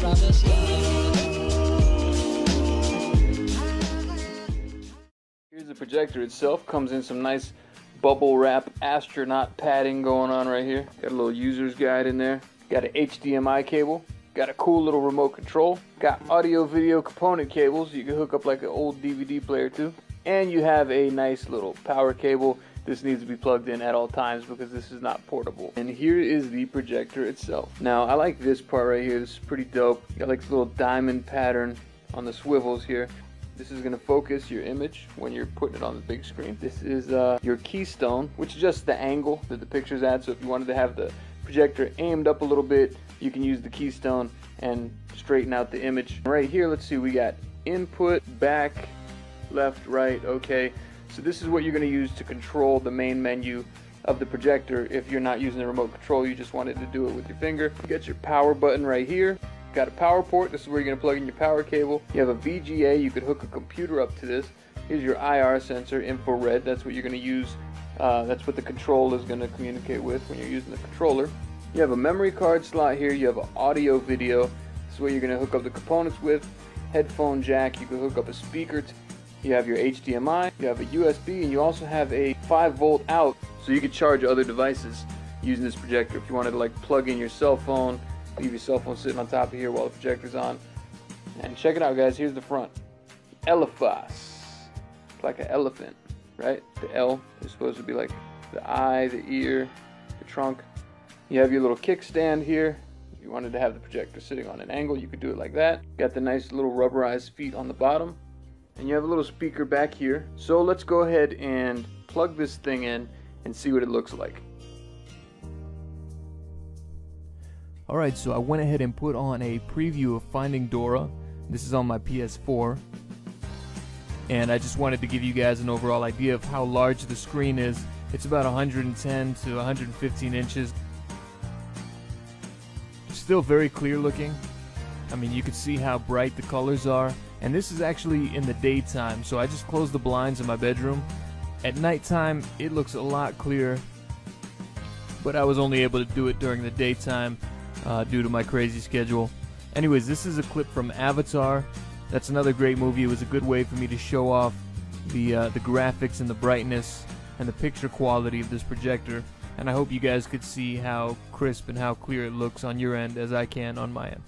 Here's the projector itself. Comes in some nice bubble wrap astronaut padding going on right here. Got a little user's guide in there. Got an HDMI cable. Got a cool little remote control. Got audio video component cables you can hook up like an old DVD player to. And you have a nice little power cable. This needs to be plugged in at all times because this is not portable. And here is the projector itself. Now I like this part right here. This is pretty dope. Got like this little diamond pattern on the swivels here. This is going to focus your image when you're putting it on the big screen. This is your keystone, which is just the angle that the picture's at. So if you wanted to have the projector aimed up a little bit, you can use the keystone and straighten out the image. Right here, let's see, we got input, back, left, right, okay. So this is what you're going to use to control the main menu of the projector. If you're not using the remote control, you just wanted to do it with your finger. You got your power button right here. Got a power port. This is where you're going to plug in your power cable. You have a VGA. You could hook a computer up to this. Here's your IR sensor, infrared. That's what you're going to use. That's what the control is going to communicate with when you're using the controller. You have a memory card slot here. You have an audio video. This is what you're going to hook up the components with. Headphone jack. You can hook up a speaker. You have your HDMI. You have a USB, and you also have a 5-volt out, so you could charge other devices using this projector. If you wanted to like plug in your cell phone, leave your cell phone sitting on top of here while the projector's on. And check it out, guys. Here's the front. ELEPHAS. It's like an elephant, right? The L is supposed to be like the eye, the ear, the trunk. You have your little kickstand here. If you wanted to have the projector sitting on an angle, you could do it like that. Got the nice little rubberized feet on the bottom. And you have a little speaker back here. So let's go ahead and plug this thing in and see what it looks like. Alright, so I went ahead and put on a preview of Finding Dora. This is on my PS4. And I just wanted to give you guys an overall idea of how large the screen is. It's about 110 to 115 inches. Still very clear looking. I mean, you can see how bright the colors are. And this is actually in the daytime, so I just closed the blinds in my bedroom. At nighttime, it looks a lot clearer. But I was only able to do it during the daytime. Due to my crazy schedule. Anyways, this is a clip from Avatar. That's another great movie. It was a good way for me to show off the graphics and the brightness and the picture quality of this projector. And I hope you guys could see how crisp and how clear it looks on your end as I can on my end.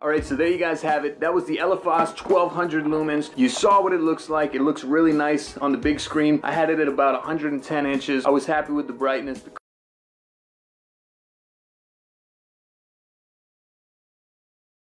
Alright, so there you guys have it. That was the ELEPHAS 1200 lumens. You saw what it looks like. It looks really nice on the big screen. I had it at about 110 inches. I was happy with the brightness, the